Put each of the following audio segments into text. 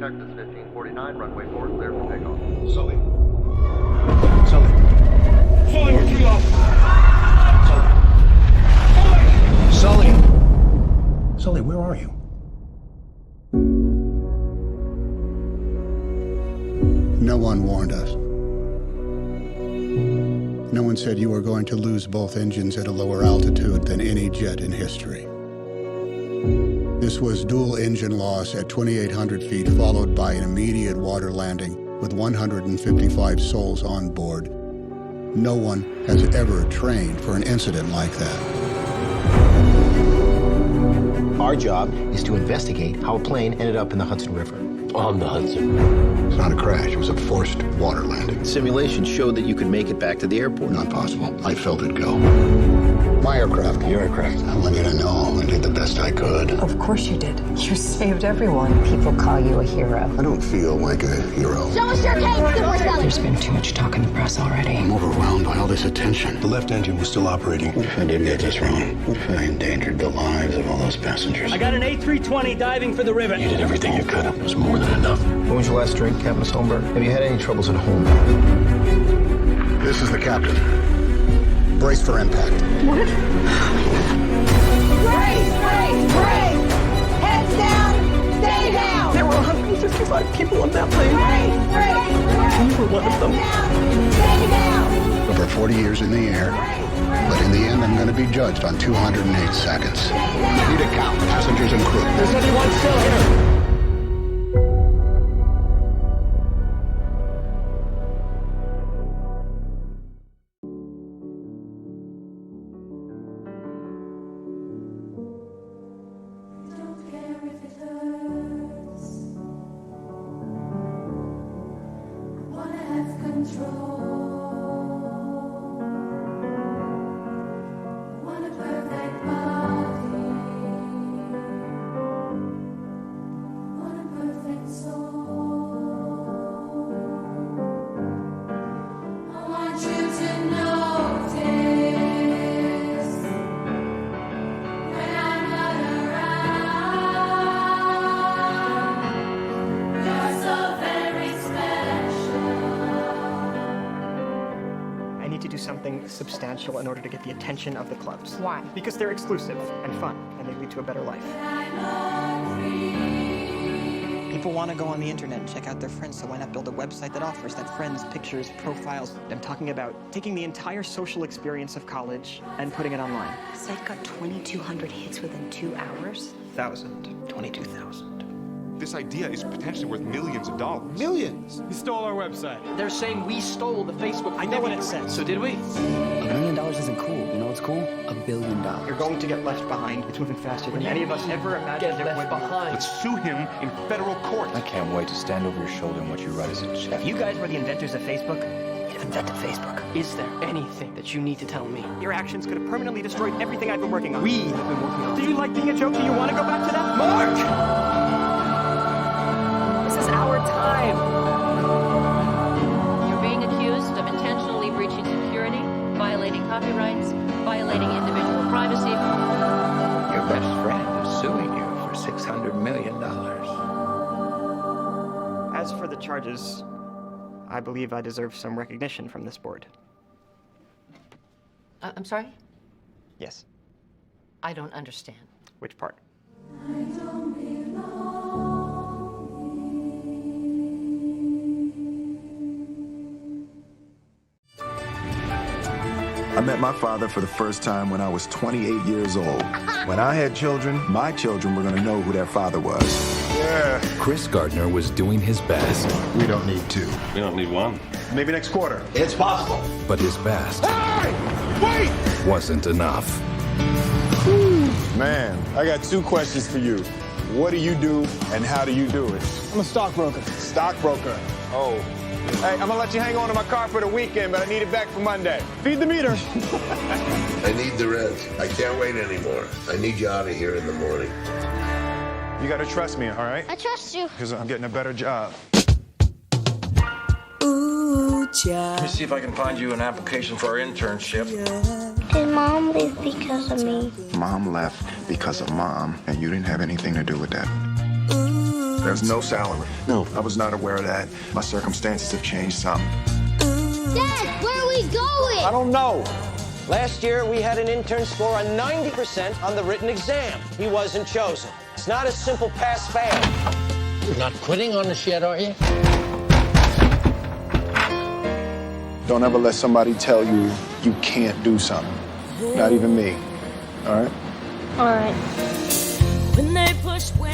checked as 1549, runway 4 clear for takeoff. Sully. Sully. Fire kilo! Sully! Sully, where are you? No one warned us. No one said you were going to lose both engines at a lower altitude than any jet in history. This was dual engine loss at 2,800 feet, followed by an immediate water landing with 155 souls on board. No one has ever trained for an incident like that. Our job is to investigate how a plane ended up in the Hudson River. On the Hudson. It's not a crash, it was a forced water landing. Simulation showed that you could make it back to the airport. Not possible. I felt it go. My aircraft. Your aircraft. I want you to know I did the best I could. Of course you did. You saved everyone. People call you a hero. I don't feel like a hero. Show us your cake, Super Sully! There's been too much talk in the press already. I'm overwhelmed by all this attention. The left engine was still operating. What if I did get this wrong? What if I endangered the lives of all those passengers? I got an A320 diving for the river. You did everything you could. It was more than enough. When was your last drink, Captain Stolberg? Have you had any troubles at home? This is the captain. Brace for impact. What? Brace! Heads down! Stay down! There were 155 people on that plane. Brace! You were one of them. Stay down! Over 40 years in the air, but in the end, I'm going to be judged on 208 seconds. Need to count passengers and crew. There's anyone still here? Something substantial in order to get the attention of the clubs. Why? Because they're exclusive and fun, and they lead to a better life. People want to go on the internet and check out their friends, so why not build a website that offers that friends, pictures, profiles? I'm talking about taking the entire social experience of college and putting it online. The site got 2,200 hits within 2 hours. 22,000. This idea is potentially worth millions of dollars. Millions? You stole our website. They're saying we stole the Facebook. I know what it says. So did we? $1 million isn't cool. You know what's cool? $1 billion. You're going to get left behind. It's moving faster than any of us ever imagined it would. Let's sue him in federal court. I can't wait to stand over your shoulder and watch you write us a check. If you guys were the inventors of Facebook, you'd have invented Facebook. Is there anything that you need to tell me? Your actions could have permanently destroyed everything I've been working on. We have been working on. Do you like being a joke? Do you want to go back to that? Mark! This is our time. You're being accused of intentionally breaching security, violating copyrights, violating individual privacy. Your best friend is suing you for $600 million. As for the charges, I believe I deserve some recognition from this board. I'm sorry? Yes. I don't understand. Which part? I met my father for the first time when I was 28 years old. When I had children, my children were going to know who their father was. Yeah. Chris Gardner was doing his best. We don't need two. We don't need one. Maybe next quarter. It's possible. But his best Wait! wasn't enough. Man, I got 2 questions for you. What do you do and how do you do it? I'm a stockbroker. Stockbroker. Oh. Hey, I'm gonna let you hang on to my car for the weekend, but I need it back for Monday. Feed the meter. I need the rent. I can't wait anymore. I need you out of here in the morning. You gotta trust me, all right? I trust you. Because I'm getting a better job. Ooh, child. Let me see if I can find you an application for our internship. Did Mom leave because of me? Mom left because of Mom, and you didn't have anything to do with that. Ooh, There's no salary. No. I was not aware of that. My circumstances have changed some. Dad, where are we going? I don't know. Last year, we had an intern score on 90% on the written exam. He wasn't chosen. It's not a simple pass-fail. You're not quitting on us yet, are you? Don't ever let somebody tell you you can't do something. Not even me. All right? All right.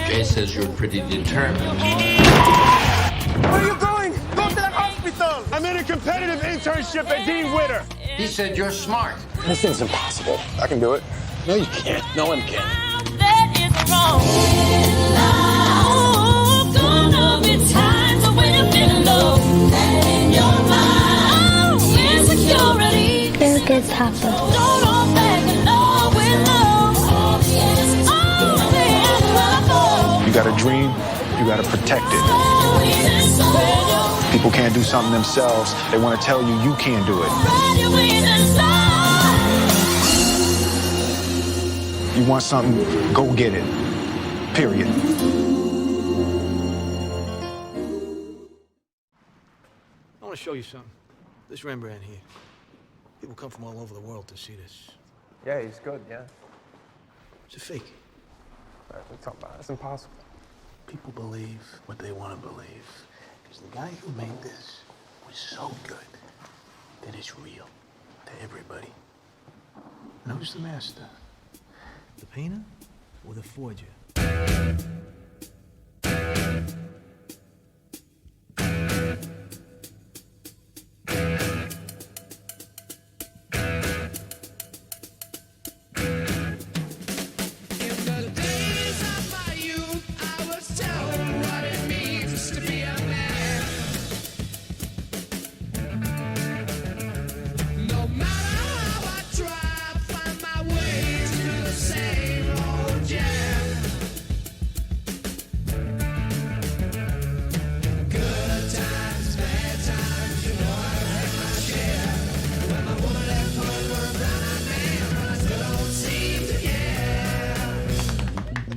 Jay says you're pretty determined. Where are you going? Go to the hospital! I'm in a competitive internship at Dean Witter. He said you're smart. This thing's impossible. I can do it. No, you can't. No one can. Very good, Papa. You got a dream, you got to protect it. People can't do something themselves. They want to tell you you can't do it. You want something, go get it. Period. I want to show you something. This Rembrandt here. People come from all over the world to see this. Yeah, he's good, yeah. It's a fake. What are we talking about? It's impossible. People believe what they want to believe. Because the guy who made this was so good that it's real to everybody. And who's the master? The painter or the forger?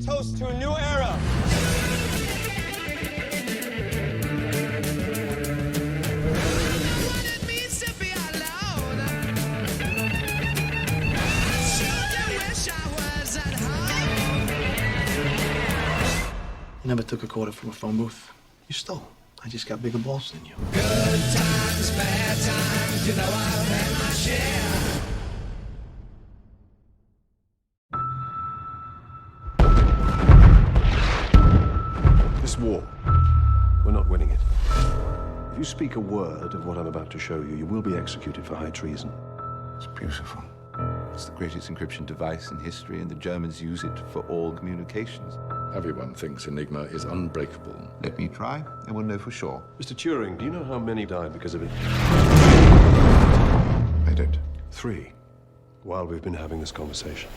Toast to a new era. You never took a quarter from a phone booth. You stole. I just got bigger balls than you. Good times, bad times, you know I've had my share. This war, we're not winning it. If you speak a word of what I'm about to show you, you will be executed for high treason. It's beautiful. It's the greatest encryption device in history, and the Germans use it for all communications. Everyone thinks Enigma is unbreakable. Let me try, and we'll know for sure. Mr. Turing, do you know how many died because of it? I don't. 3. While we've been having this conversation.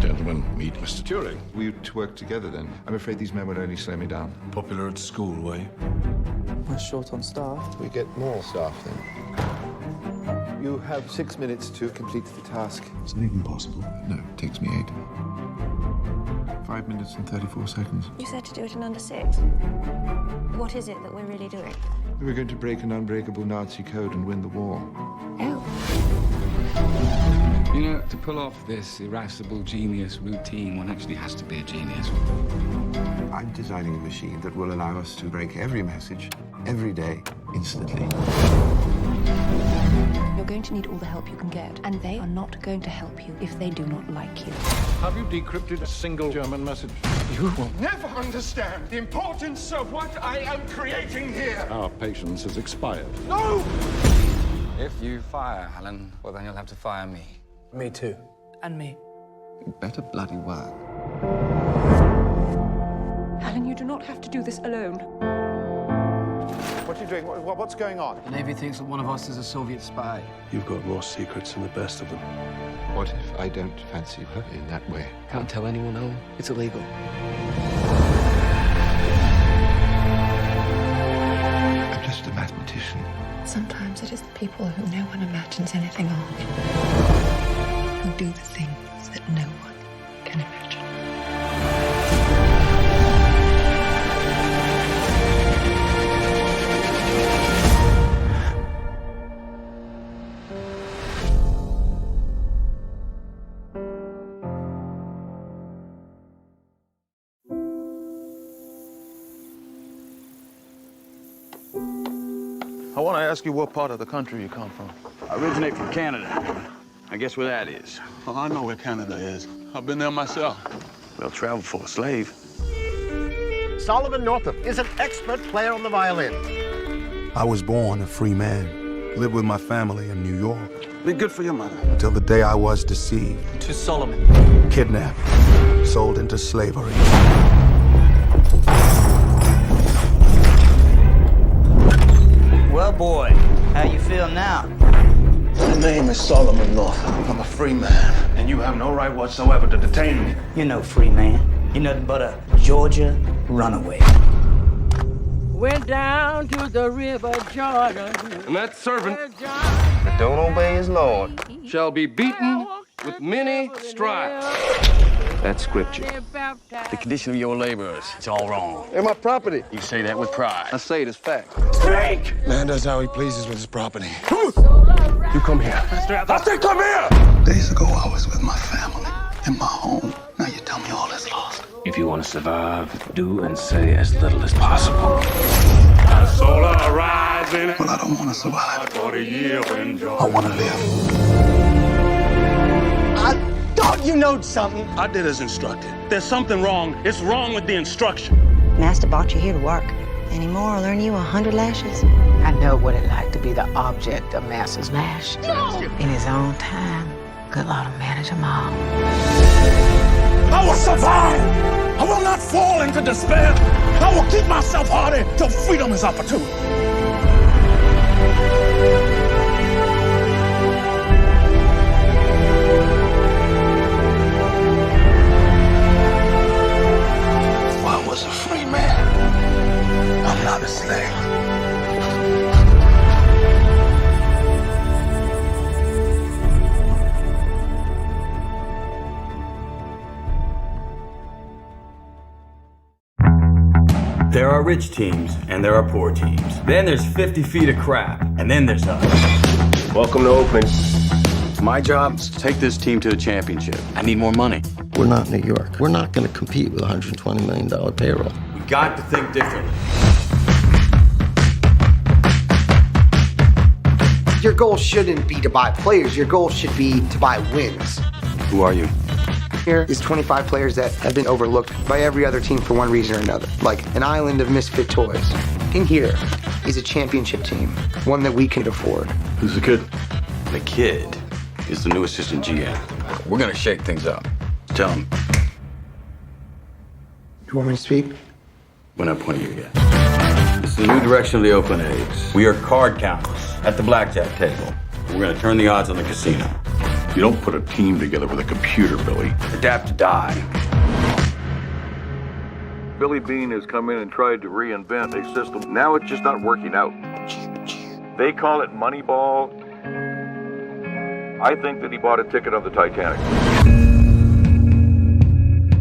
Gentlemen, meet Mr. Turing. We to work together then. I'm afraid these men would only slow me down. Popular at school, were you? We're short on staff. We get more staff then. You have 6 minutes to complete the task. Is it even possible? No, it takes me 8. 5 minutes and 34 seconds. You said to do it in under 6. What is it that we're really doing? We're going to break an unbreakable Nazi code and win the war. Oh. You know, to pull off this irascible genius routine, one actually has to be a genius. I'm designing a machine that will allow us to break every message, every day, instantly. You're going to need all the help you can get, and they are not going to help you if they do not like you. Have you decrypted a single German message? You will never understand the importance of what I am creating here. Our patience has expired. No! If you fire Alan, well, then you'll have to fire me. Me too. And me. You better bloody work. Alan, you do not have to do this alone. What are you doing? What's going on? The Navy thinks that one of us is a Soviet spy. You've got more secrets than the best of them. What if I don't fancy her in that way? Can't tell anyone, Alan. It's illegal. I'm just a mathematician. Sometimes it is the people who no one imagines anything of who do the things that no one can imagine. want to ask you what part of the country you come from. I originate from Canada. I guess where that is. Well, I know where Canada is. I've been there myself. Well, travel for a slave. Solomon Northup is an expert player on the violin. I was born a free man. Lived with my family in New York. Be good for your mother. Until the day I was deceived. To Solomon. Kidnapped. Sold into slavery. Well, boy, how you feel now? My name is Solomon Northup. I'm a free man, and you have no right whatsoever to detain me. You're no free man. You're nothing but a Georgia runaway. Went down to the river Jordan. And that servant That don't obey his Lord shall be beaten with many stripes. That's scripture. The condition of your laborers, it's all wrong. and my property. You say that with pride. I say it as fact. Drink! Man does how he pleases with his property. You come here. I said come here! Days ago, I was with my family in my home. Now you tell me all is lost. If you want to survive, do and say as little as possible. The soul arising. Well, I don't want to survive. For the year when joy. I want to live. I thought you knowed something. I did as instructed. There's something wrong. It's wrong with the instruction. Master brought you here to work. Any more, I'll earn you 100 lashes. I know what it like to be the object of Master's lash. In his own time, good Lord will manage them all. I will survive. I will not fall into despair. I will keep myself hardy till freedom is opportune. I was a free man. I'm not a slave. There are rich teams, and there are poor teams. Then there's 50 feet of crap, and then there's us. Welcome to Oakland. My job is to take this team to a championship. I need more money. We're not New York. We're not going to compete with a $120 million payroll. We got to think differently. Your goal shouldn't be to buy players. Your goal should be to buy wins. Who are you? Here is 25 players that have been overlooked by every other team for one reason or another, like an island of misfit toys. In here is a championship team, one that we can afford. Who's the kid? The kid is the new assistant GM. We're gonna shake things up. Tell him. You want me to speak? We're not pointing you yet. This is the new direction of the Oakland A's. We are card counters at the blackjack table. We're gonna turn the odds on the casino. You don't put a team together with a computer, Billy. Adapt to die. Billy Bean has come in and tried to reinvent a system. Now it's just not working out. They call it Moneyball. I think that he bought a ticket on the Titanic.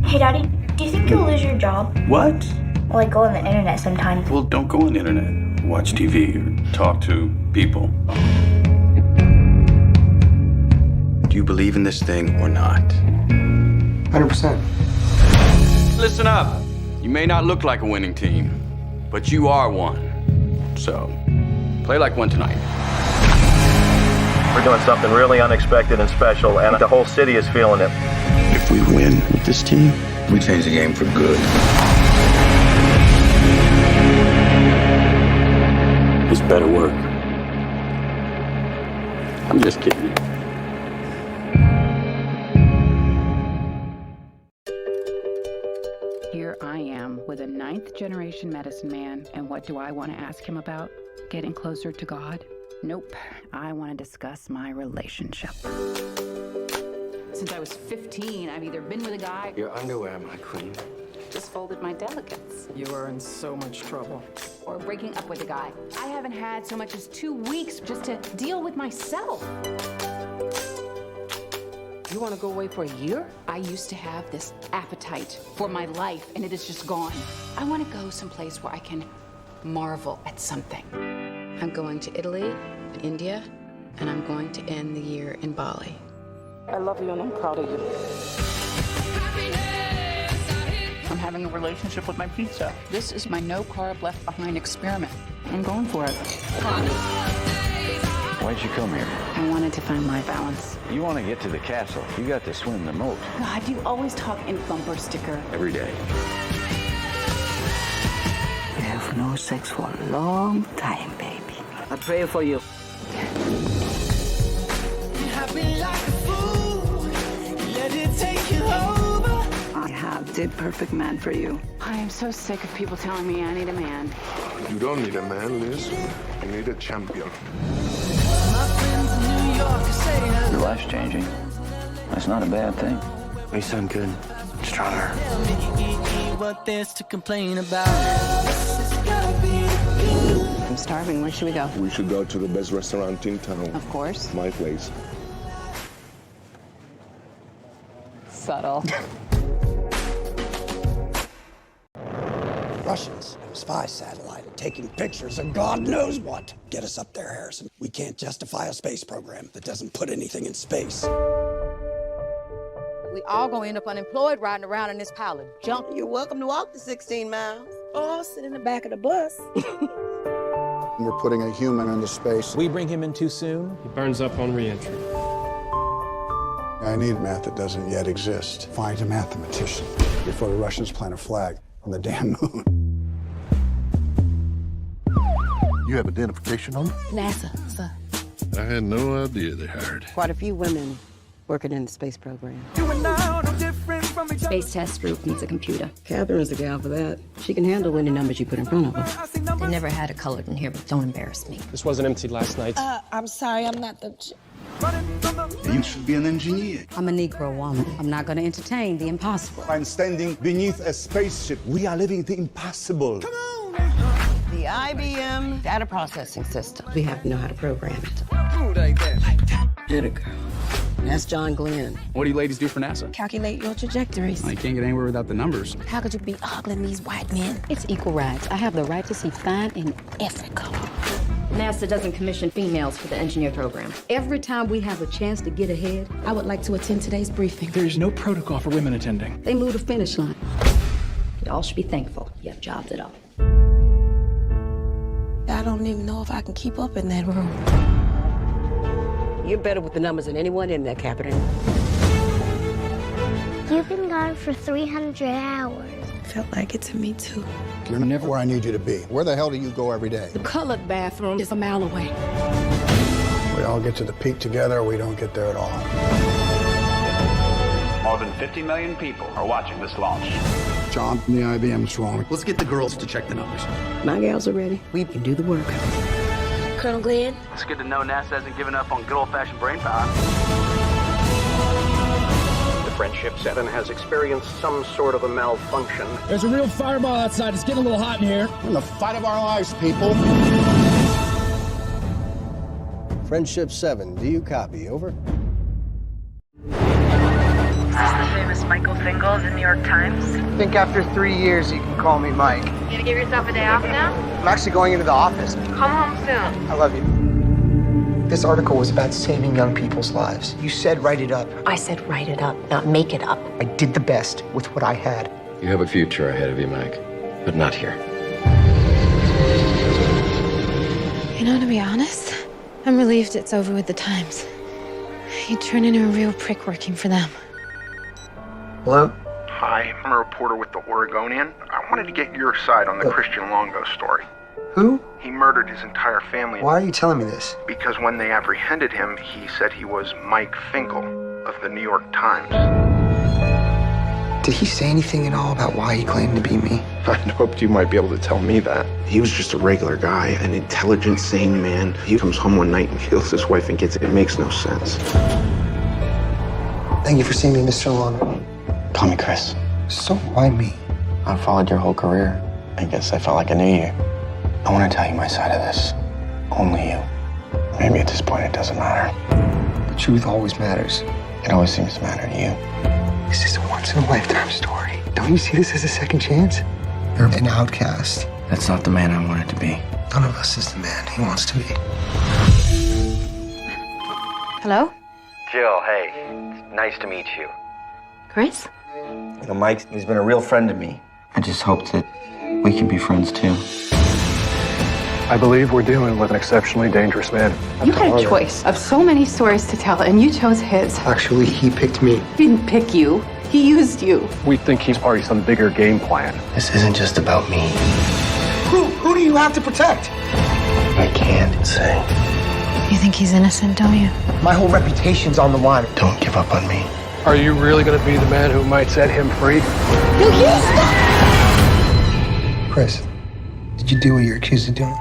Hey, Daddy, do you think you'll lose your job? What? Well, I go on the internet sometimes. Well, don't go on the internet. Watch TV or talk to people. Do you believe in this thing or not? 100%. Listen up. You may not look like a winning team, but you are one. So, play like one tonight. We're doing something really unexpected and special, and the whole city is feeling it. If we win with this team, we change the game for good. This better work. I'm just kidding. Here I am with a 9th-generation medicine man, and what do I want to ask him about? Getting closer to God? Nope. I want to discuss my relationship. Since I was 15, I've either been with a guy... Your underwear, my queen. Just folded my delicates. You are in so much trouble. Or breaking up with a guy. I haven't had so much as 2 weeks just to deal with myself. You want to go away for a year? I used to have this appetite for my life, and it is just gone. I want to go someplace where I can marvel at something. I'm going to Italy, India, and I'm going to end the year in Bali. I love you and I'm proud of you. I'm having a relationship with my pizza. This is my no carb left behind experiment. I'm going for it. Why'd you come here? I wanted to find my balance. You want to get to the castle. You got to swim the moat. God, you always talk in bumper sticker. Every day. You have no sex for a long time, baby. I pray for you. I have the perfect man for you. I am so sick of people telling me I need a man. You don't need a man, Liz. You need a champion. Your life's changing. That's not a bad thing. You sound good. Stronger. What there's to complain about. I'm starving. Where should we go? We should go to the best restaurant in town. Of course. My place. Subtle. Russians have a spy satellite taking pictures of God knows what. Get us up there, Harrison. We can't justify a space program that doesn't put anything in space. We all gonna end up unemployed riding around in this pile of junk. You're welcome to walk the 16 miles or sit in the back of the bus. We're putting a human into space. We bring him in too soon. He burns up on re-entry. I need math that doesn't yet exist. Find a mathematician before the Russians plant a flag on the damn moon. You have identification on it? NASA, sir. I had no idea they hired. Quite a few women working in the space program. Space test group needs a computer. Catherine's the gal for that. She can handle any numbers you put in front of her. They never had a colored in here, but don't embarrass me. This wasn't emptied last night. I'm sorry, I'm not the... You should be an engineer. I'm a Negro woman. I'm not going to entertain the impossible. I'm standing beneath a spaceship. We are living the impossible. The IBM data processing system. We have to know how to program it. Get it, girl. That's John Glenn. What do you ladies do for NASA? Calculate your trajectories. I can't get anywhere without the numbers. How could you be ogling these white men? It's equal rights. I have the right to see fine in every color. NASA doesn't commission females for the engineer program. Every time we have a chance to get ahead, I would like to attend today's briefing. There's no protocol for women attending. They move the finish line. You all should be thankful you have jobs at all. I don't even know if I can keep up in that room. You're better with the numbers than anyone in there, Catherine. You've been gone for 300 hours. Felt like it to me, too. You're never where I need you to be. Where the hell do you go every day? The colored bathroom is a mile away. We all get to the peak together, or we don't get there at all. More than 50 million people are watching this launch. John from the IBM's wrong. Let's get the girls to check the numbers. My gals are ready. We can do the work. Colonel Glenn? It's good to know NASA hasn't given up on good old-fashioned brain power. The Friendship 7 has experienced some sort of a malfunction. There's a real fireball outside. It's getting a little hot in here. We're in the fight of our lives, people. Friendship 7, do you copy? Over. Is this the famous Michael Fingal of the New York Times? I think after 3 years, you can call me Mike. You gonna give yourself a day off now? I'm actually going into the office. Come home soon. I love you. This article was about saving young people's lives. You said write it up. I said write it up, not make it up. I did the best with what I had. You have a future ahead of you, Mike, but not here. You know, to be honest, I'm relieved it's over with the Times. You turn into a real prick working for them. Hello? Hi, I'm a reporter with the Oregonian. I wanted to get your side on the Christian Longo story. Who? He murdered his entire family. Why are you telling me this? Because when they apprehended him, he said he was Mike Finkel of the New York Times. Did he say anything at all about why he claimed to be me? I hoped you might be able to tell me that. He was just a regular guy, an intelligent, sane man. He comes home one night and kills his wife and gets it. It makes no sense. Thank you for seeing me, Mr. Longo. Call me Chris. So why me? I followed your whole career. I guess I felt like I knew you. I want to tell you my side of this. Only you. Maybe at this point it doesn't matter. The truth always matters. It always seems to matter to you. This is a once-in-a-lifetime story. Don't you see this as a second chance? You're an outcast. That's not the man I wanted to be. None of us is the man he wants to be. Hello? Jill, hey. Nice to meet you. Chris? You know, Mike, he's been a real friend to me. I just hope that we can be friends too. I believe we're dealing with an exceptionally dangerous man. You had a choice of so many stories to tell, and you chose his. Actually, he picked me. He didn't pick you. He used you. We think he's part of some bigger game plan. This isn't just about me. Who do you have to protect? I can't say. You think he's innocent, don't you? My whole reputation's on the line. Don't give up on me. Are you really going to be the man who might set him free? Chris, did you do what you're accused of doing?